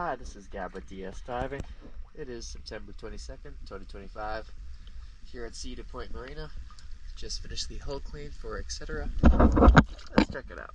Hi, this is Gab with DS Diving. It is September 22nd, 2025, here at Cedar Point Marina. Just finished the hull clean for Etcetera. Let's check it out.